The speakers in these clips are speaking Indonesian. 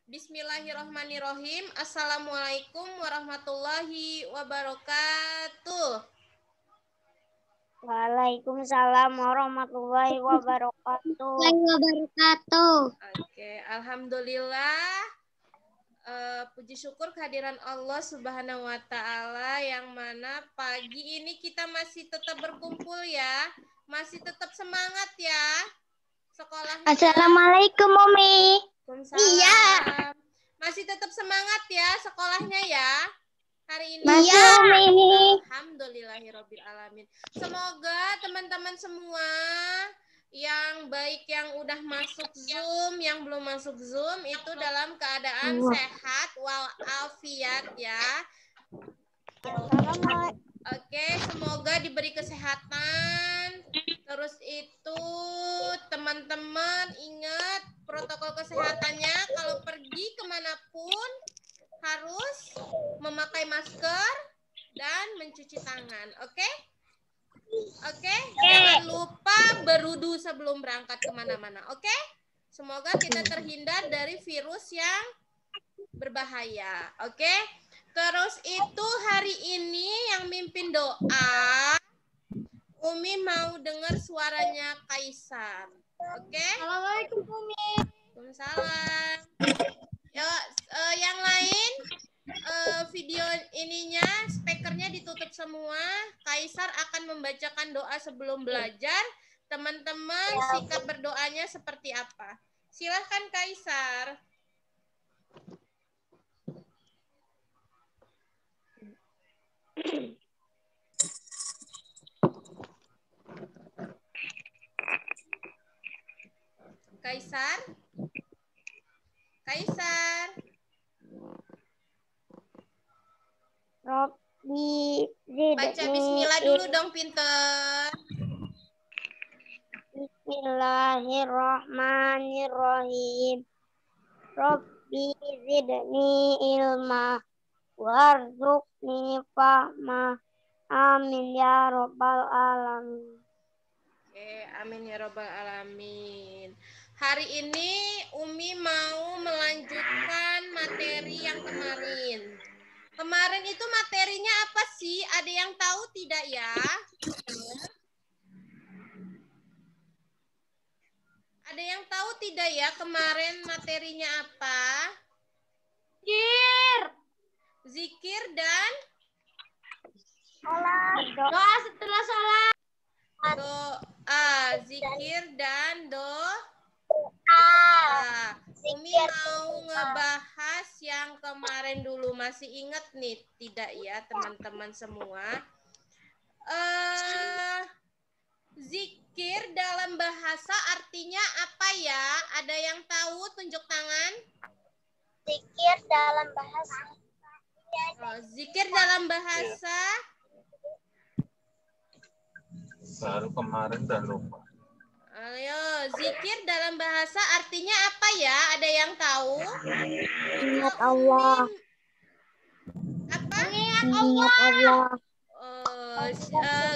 Bismillahirrahmanirrahim. Assalamualaikum warahmatullahi wabarakatuh. Waalaikumsalam warahmatullahi wabarakatuh. Oke, alhamdulillah. Puji syukur kehadiran Allah Subhanahu wa Ta'ala, yang mana pagi ini kita masih tetap berkumpul ya, masih tetap semangat ya sekolahnya. Assalamualaikum, Umi. Waalaikumsalam. Iya. Masih tetap semangat ya sekolahnya ya hari ini. Masih, Umi. Alhamdulillahirabbil alamin. Semoga teman-teman semua yang baik yang udah masuk Zoom, yang belum masuk Zoom itu dalam keadaan sehat walafiat ya. Oke, semoga diberi kesehatan. Terus itu teman-teman ingat protokol kesehatannya, kalau pergi kemanapun harus memakai masker dan mencuci tangan. Oke? Oke? Jangan lupa berwudu sebelum berangkat kemana-mana. Oke? Semoga kita terhindar dari virus yang berbahaya. Oke? Terus itu hari ini yang mimpin doa, Umi mau dengar suaranya Kaisar. Oke? Assalamualaikum, Umi. Waalaikumsalam. Yang lain video ininya speakernya ditutup semua. Kaisar akan membacakan doa sebelum belajar. Teman-teman sikap berdoanya seperti apa? Silahkan Kaisar. Kaisar? Kaisar? Robbi Baca bismillah dulu dong, pinter. Bismillahirrahmanirrahim. Robbi zidni ilma warzuqni fahma. Amin ya rabbal alamin. Oke, amin ya rabbal alamin. Hari ini Umi mau melanjutkan materi yang kemarin. Kemarin itu materinya apa sih? Ada yang tahu tidak ya? Ada yang tahu tidak ya kemarin materinya apa? Zikir dan Doa setelah sholat. doa, zikir dan doa. Umi mau ngebahas yang kemarin dulu. Masih ingat nih tidak ya teman-teman semua? Zikir dalam bahasa artinya apa ya? Ada yang tahu? Tunjuk tangan. Zikir dalam bahasa. Zikir dalam bahasa. Baru kemarin dan lupa. Ayo, zikir dalam bahasa artinya apa ya? Ada yang tahu? Ingat Allah. Apa? Ingat Allah.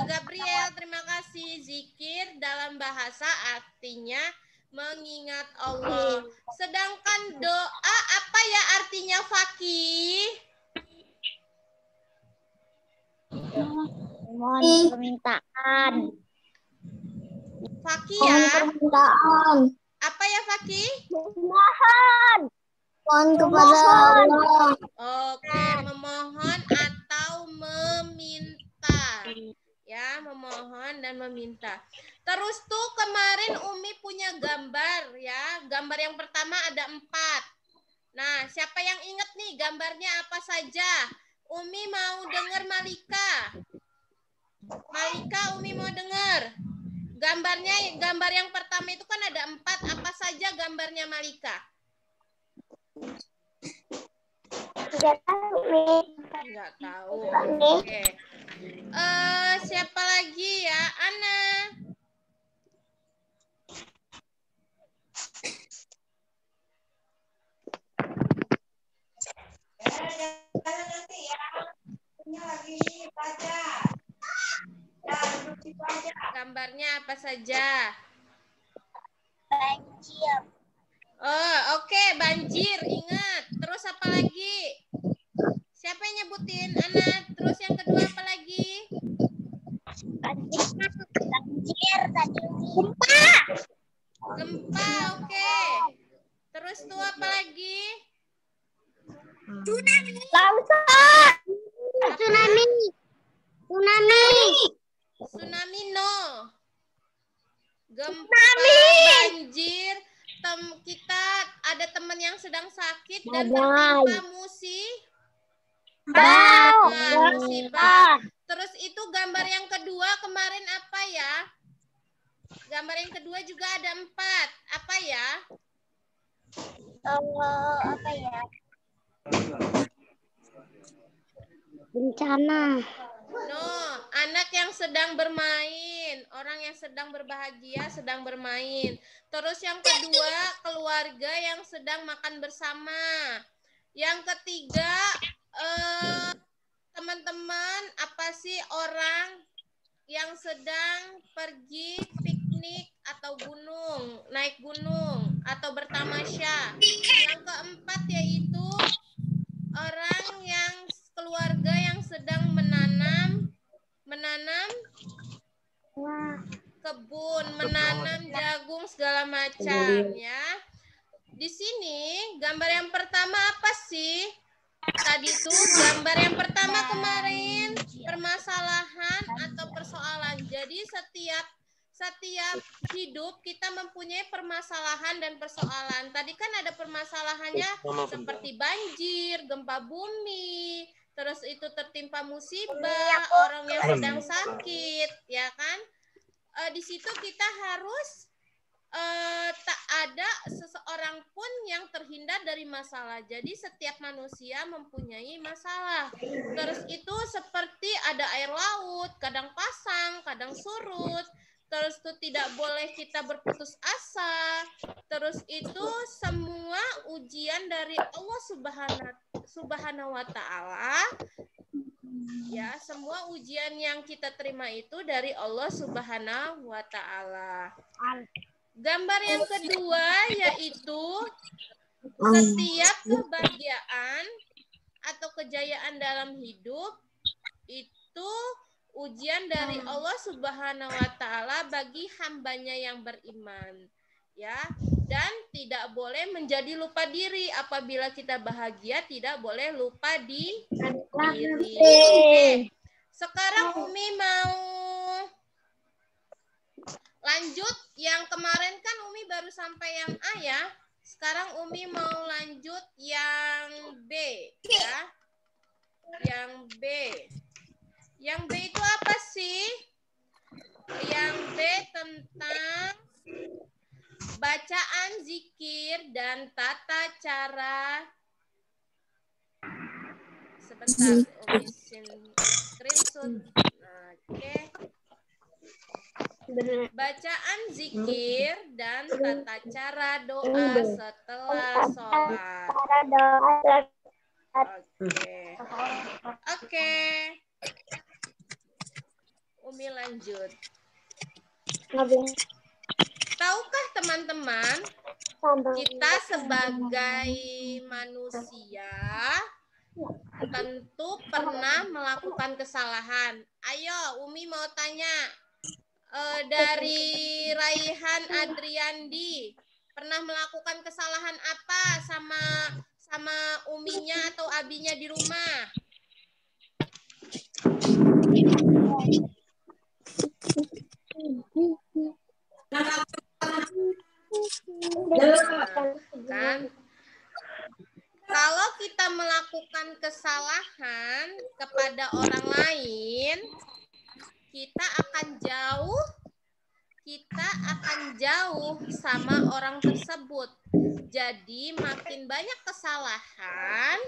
Gabriel, terima kasih. Zikir dalam bahasa artinya mengingat Allah. Sedangkan doa apa ya artinya, Fakih? Mohon permintaan. Fakih ya? Permintaan. Apa ya, Fakih? Mohon. Mohon kepada Allah. Oke, memohon atau meminta. Ya, memohon dan meminta. Terus tuh kemarin Umi punya gambar ya. Gambar yang pertama ada 4. Nah, siapa yang ingat nih gambarnya apa saja? Umi mau dengar Malika. Malika, Umi mau dengar. Gambar yang pertama itu kan ada 4. Apa saja gambarnya Malika? Enggak tahu. Oke. Siapa lagi ya? Ana. Gambarnya apa saja? Banjir. Oh, oke, banjir, ingat. Terus apa lagi? Siapa yang nyebutin, Ana? Terus yang kedua apa lagi? Banjir tadi. Gempa. Gempa, oke. Terus tuh apa lagi? Tsunami. Longsor. Tsunami. Tsunami. Tsunami, no. Gempa, banjir. Kita ada teman yang sedang sakit dan tertimpa musibah. Terus itu gambar yang kedua kemarin apa ya? Gambar yang kedua juga ada 4. Apa ya? Apa ya? Bencana. No, anak yang sedang bermain, orang yang sedang berbahagia sedang bermain. Terus yang kedua, keluarga yang sedang makan bersama. Yang ketiga, teman-teman, apa sih orang yang sedang pergi piknik atau naik gunung atau bertamasya. Yang keempat yaitu orang yang keluarga yang sedang menanam kebun, menanam jagung segala macam ya. Di sini gambar yang pertama apa sih? Tadi tuh gambar yang pertama kemarin permasalahan atau persoalan. Jadi setiap hidup kita mempunyai permasalahan dan persoalan. Tadi kan ada permasalahannya seperti banjir, gempa bumi, terus itu tertimpa musibah, orang yang sedang sakit, ya kan? Di situ kita harus tak ada seseorang pun yang terhindar dari masalah. Jadi setiap manusia mempunyai masalah. Terus itu seperti ada air laut, kadang pasang, kadang surut. Terus itu tidak boleh kita berputus asa. Terus itu semua ujian dari Allah Subhanahu wa Ta'ala. Ya, semua ujian yang kita terima itu dari Allah Subhanahu wa Ta'ala. Gambar yang kedua yaitu setiap kebahagiaan atau kejayaan dalam hidup itu ujian dari Allah Subhanahu wa Ta'ala bagi hambanya yang beriman. Ya, dan tidak boleh menjadi lupa diri. Apabila kita bahagia, tidak boleh lupa diri. Oke. Sekarang Umi mau lanjut. Yang kemarin kan Umi baru sampai yang A ya. Sekarang Umi mau lanjut yang B ya. Yang B. Yang B itu apa sih? Yang B tentang bacaan zikir dan tata cara. Sebentar, Umi screenshot. Oke. Bacaan zikir dan tata cara doa setelah sholat. Oke. Umi lanjut. Tahukah teman-teman, kita sebagai manusia tentu pernah melakukan kesalahan. Ayo, Umi mau tanya. Dari Raihan Adriandi, pernah melakukan kesalahan apa sama uminya atau abinya di rumah? Kan? Kalau kita melakukan kesalahan kepada orang lain, kita akan jauh sama orang tersebut. Jadi makin banyak kesalahan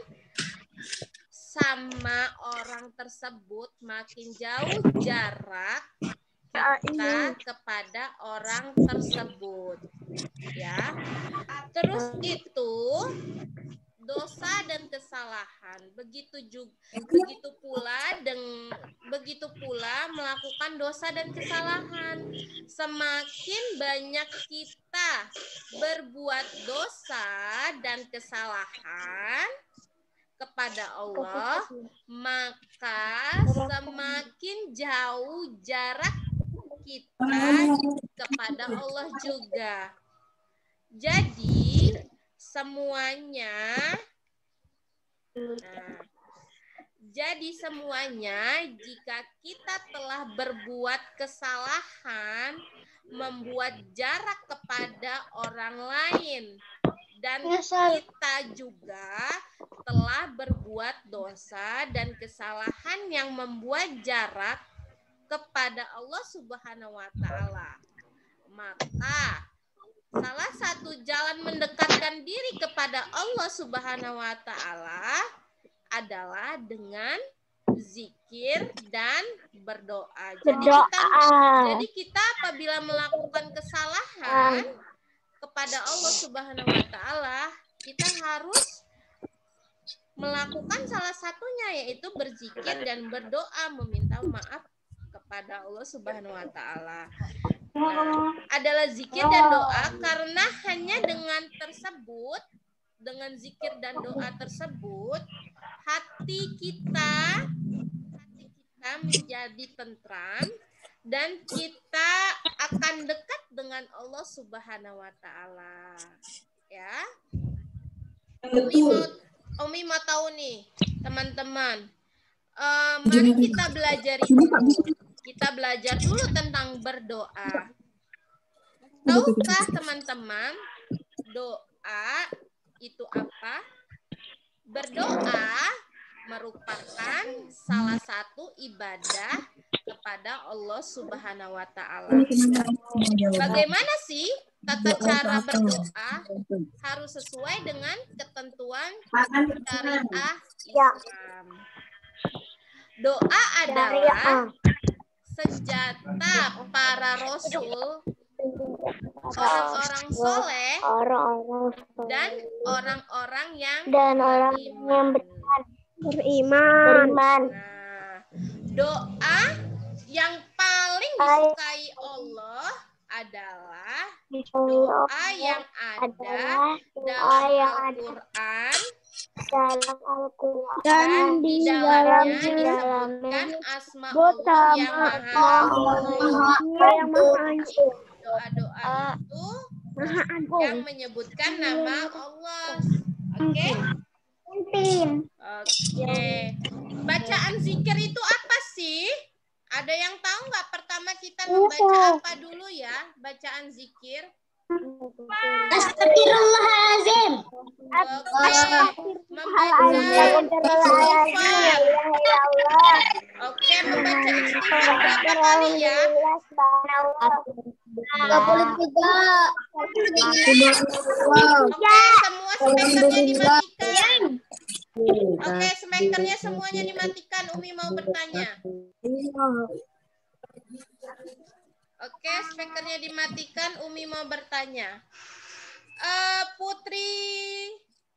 sama orang tersebut, makin jauh jarak kita kepada orang tersebut. Ya. Terus itu dosa dan kesalahan. Begitu pula melakukan dosa dan kesalahan. Semakin banyak kita berbuat dosa dan kesalahan kepada Allah, maka semakin jauh jarak kita kepada Allah juga. Jadi semuanya jika kita telah berbuat kesalahan, membuat jarak kepada orang lain, dan kita juga telah berbuat dosa dan kesalahan yang membuat jarak kepada Allah Subhanahu wa taala, maka salah satu jalan mendekatkan diri kepada Allah Subhanahu wa taala adalah dengan zikir dan berdoa. Jadi kita apabila melakukan kesalahan kepada Allah Subhanahu wa taala, kita harus melakukan salah satunya, yaitu berzikir dan berdoa meminta maaf kepada Allah Subhanahu wa taala. Nah, adalah zikir dan doa, karena hanya dengan zikir dan doa tersebut hati kita menjadi tentram dan kita akan dekat dengan Allah Subhanahu wa taala. Ya. Umi mau tahu nih, teman-teman. Mari kita belajar itu. Kita belajar dulu tentang berdoa. Tahukah teman-teman doa itu apa? Berdoa merupakan salah satu ibadah kepada Allah Subhanahu wa taala. Bagaimana sih tata cara berdoa? Harus sesuai dengan ketentuan syariah Islam. Doa adalah senjata para rasul, orang-orang soleh, dan orang-orang yang beriman. Nah, doa yang paling disukai Allah adalah doa yang ada dalam Al-Quran, dan di dalamnya disebutkan asma Allah yang maha suci. Doa-doa itu yang menyebutkan nama Allah. Oke? Oke. Bacaan zikir itu apa sih? Ada yang tahu nggak? Pertama kita membaca apa dulu ya? Bacaan zikir. Astagfirullahaladzim. Membaca istighfar. Oke, membaca istighfar berapa kali ya? 23. Oke, semua speakernya dimatikan. Oke, speakernya semuanya dimatikan. Umi mau bertanya. Oke, speakernya dimatikan. Umi mau bertanya.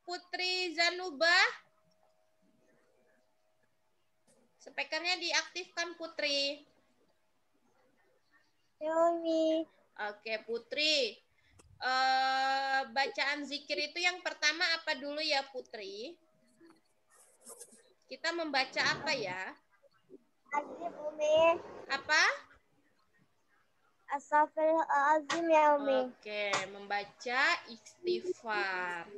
Putri Zanubah, speakernya diaktifkan, Putri. Umi. Oke, Putri. Bacaan zikir itu yang pertama apa dulu ya, Putri? Kita membaca apa ya? Umi. Apa? Astagfirullahaladzim ya Umi. Oke, membaca istighfar.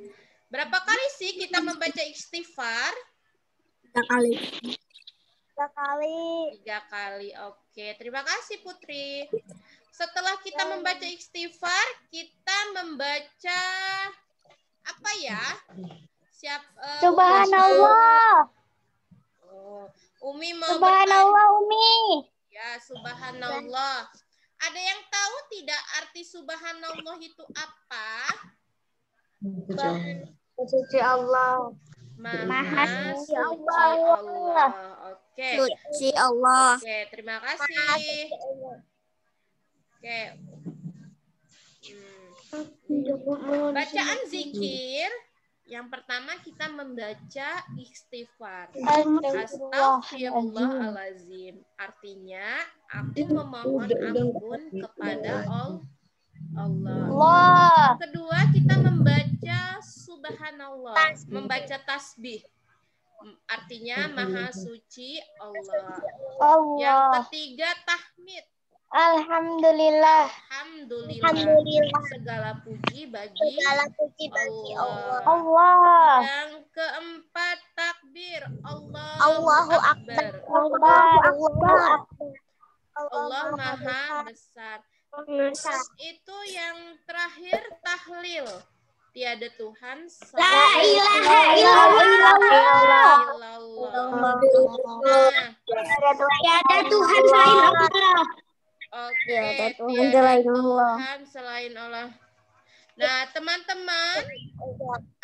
Berapa kali sih kita membaca istighfar? 3 kali. 3 kali. Oke, terima kasih Putri. Setelah kita membaca istighfar, kita membaca apa ya? Subhanallah. Umi mau Subhanallah Umi. Ya, subhanallah. Ada yang tahu tidak arti subhanallah itu apa? Suci Allah. Maha suci Allah. Oke. Suci Allah. Oke, terima kasih. Oke. Bacaan zikir. Yang pertama kita membaca istighfar. Astagfirullahaladzim. Artinya, aku memohon ampun kepada Allah. Allah. Allah. Kedua, kita membaca subhanallah, membaca tasbih. Artinya maha suci Allah. Yang Allah. ketiga, tahmid. Alhamdulillah. Alhamdulillah. Alhamdulillah. Segala puji bagi Segala puji bagi Allah. Allah. Yang keempat, takbir. Allahu Akbar. Allahu Akbar. Allah maha besar. Terus itu yang terakhir, tahlil. Tiada Tuhan La ilaha illallah. Nah, Tiada Tuhan selain Allah. oke, Tiada Tuhan tiada selain Allah. Tuhan selain Allah. Nah, teman-teman,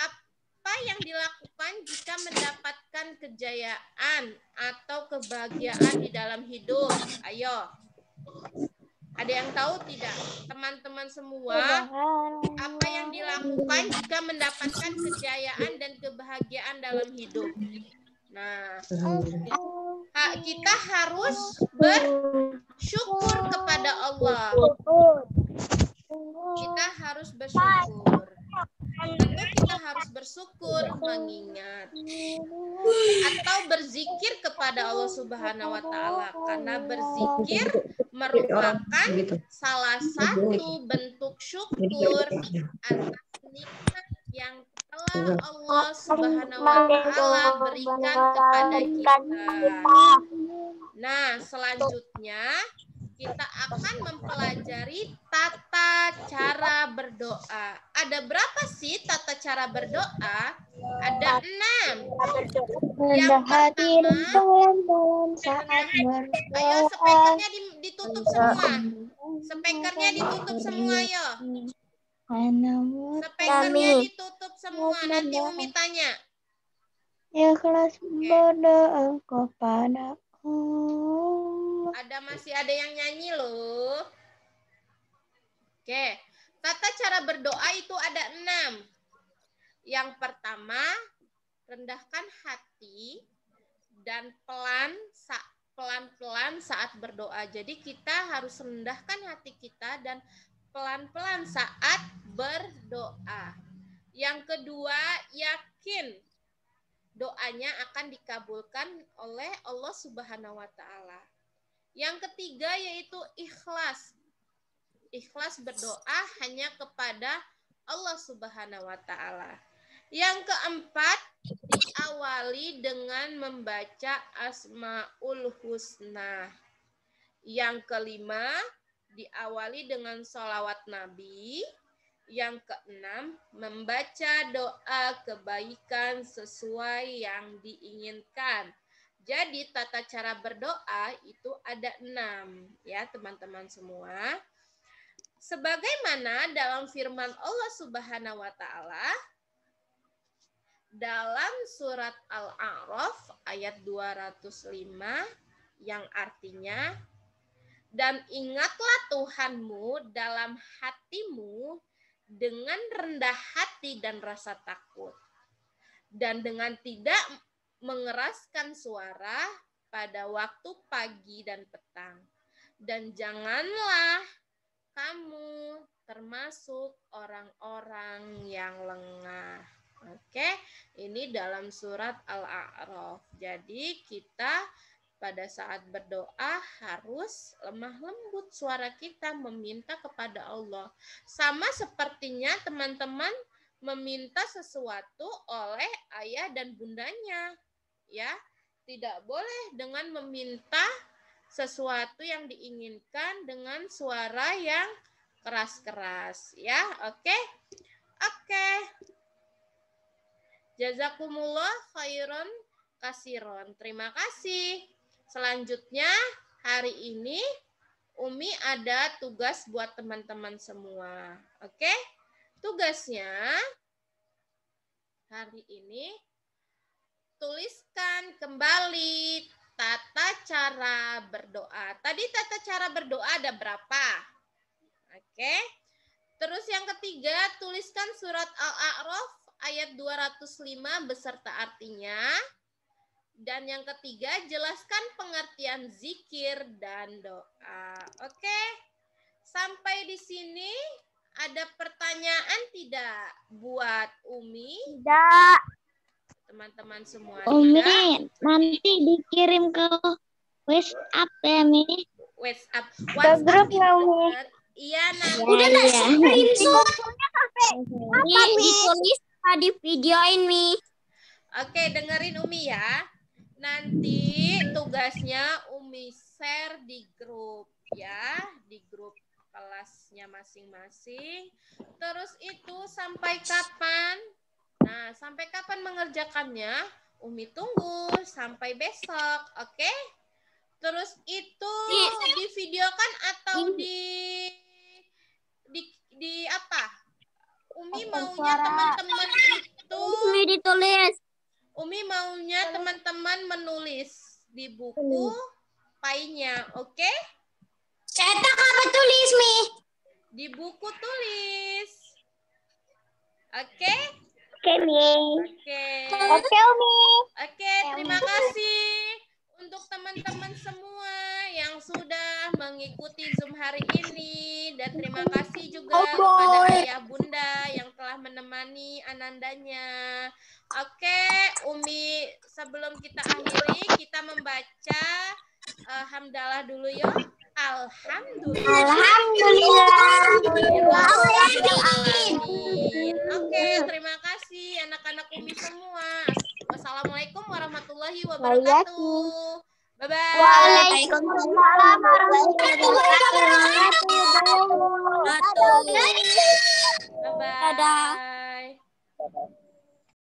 apa yang dilakukan jika mendapatkan kejayaan atau kebahagiaan di dalam hidup? Ayo. Ada yang tahu tidak? Teman-teman semua, apa yang dilakukan jika mendapatkan kejayaan dan kebahagiaan dalam hidup? Nah, kita harus bersyukur kepada Allah. Kita harus bersyukur. Tentu kita harus bersyukur, mengingat atau berzikir kepada Allah Subhanahu wa taala, karena berzikir merupakan salah satu bentuk syukur atas nikmat yang telah Allah Subhanahu wa taala berikan kepada kita. Nah, selanjutnya kita akan mempelajari tata cara berdoa. Ada berapa sih tata cara berdoa? Ada 6. Yang pertama, ayo speakernya ditutup semua. Speakernya ditutup semua, yo. Speakernya ditutup semua. Nanti Umi tanya. Ikhlas berdoa kepada Masih ada yang nyanyi loh. Oke, tata cara berdoa itu ada 6. Yang pertama, rendahkan hati dan pelan-pelan saat berdoa. Jadi kita harus rendahkan hati kita dan pelan-pelan saat berdoa. Yang kedua, yakin doanya akan dikabulkan oleh Allah Subhanahu wa taala. Yang ketiga yaitu ikhlas. Ikhlas berdoa hanya kepada Allah Subhanahu wa taala. Yang keempat, diawali dengan membaca Asmaul Husna. Yang kelima, diawali dengan sholawat Nabi. Yang keenam, membaca doa kebaikan sesuai yang diinginkan. Jadi tata cara berdoa itu ada 6 ya teman-teman semua. Sebagaimana dalam firman Allah Subhanahu wa taala dalam surat Al-A'raf ayat 205 yang artinya, dan ingatlah Tuhanmu dalam hatimu dengan rendah hati dan rasa takut, dan dengan tidak mengeraskan suara pada waktu pagi dan petang. Dan janganlah kamu termasuk orang-orang yang lengah. Oke, ini dalam surat Al-A'raf. Jadi kita pada saat berdoa harus lemah lembut suara kita meminta kepada Allah. Sama sepertinya teman-teman meminta sesuatu oleh ayah dan bundanya. Ya, tidak boleh dengan meminta sesuatu yang diinginkan dengan suara yang keras-keras ya. Oke. Jazakumullah khairan kasiron. Terima kasih. Selanjutnya hari ini Umi ada tugas buat teman-teman semua. Oke? Tugasnya hari ini tuliskan kembali tata cara berdoa. Tadi tata cara berdoa ada berapa? Oke. Terus yang ketiga, tuliskan surat Al-A'raf ayat 205 beserta artinya. Dan yang ketiga, jelaskan pengertian zikir dan doa. Oke. Sampai di sini ada pertanyaan tidak buat Umi? Tidak. Teman-teman semua Umi, tidak? nanti dikirim ke WhatsApp ya, Mi. WhatsApp. Ke grup nggak, Umi? Iya, nanti. Udah tak screenshot. Ini ditulis di videoin, Mi. Oke, dengerin Umi ya. Nanti tugasnya Umi share di grup ya, di grup kelasnya masing-masing. Terus itu sampai kapan? Nah, sampai kapan mengerjakannya? Umi tunggu sampai besok, oke? Terus itu divideokan atau di apa? Umi maunya teman-teman itu Umi ditulis. Umi maunya teman-teman menulis di buku painya, oke? Cetak apa tulis, Mi? Di buku tulis. Oke? Oke, Mi. Oke. Oke, Umi. Oke, terima kasih untuk teman-teman semua yang sudah mengikuti Zoom hari ini. Dan terima kasih juga kepada ayah bunda yang telah menemani Anandanya. Oke, Umi, sebelum kita akhiri, kita membaca hamdalah dulu yuk. Alhamdulillah. Alamin. Oke, terima kasih anak-anak Umi semua. Wassalamualaikum warahmatullahi wabarakatuh. Bye-bye. Waalaikumsalam warahmatullahi wabarakatuh. Bye-bye.